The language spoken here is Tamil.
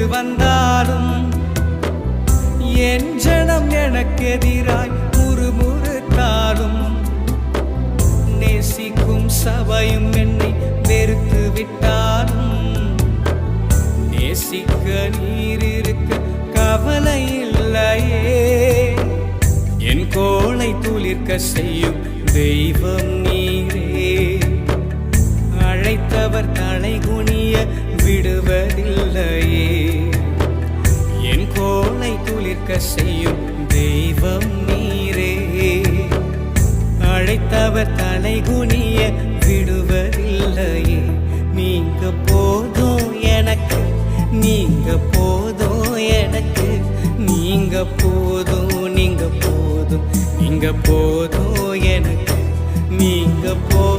வந்தாலும் என் ஜனம் எனக்கு எதிராய் முறுமுறுத்தாலும் நேசிக்கும் சபையும் என்னை வெறுத்து விட்டாலும் நேசிக்க நீர் இருக்க கவலை இல்லையே. என் கோளை துளிர்க்க செய்யும் தெய்வம் நீரே. அழைத்தவர் தலை குனிய விடுவதில்லையே. என் கோளை துளிர்க்க செய்யும் தெய்வம் நீரே. அழைத்தவர் தலை குனிய விடுவதில்லையே. நீங்க போதும் எனக்கு, நீங்க போதும் எனக்கு, நீங்க போதும், நீங்க போதும், நீங்க போதும் எனக்கு, நீங்க போதும்.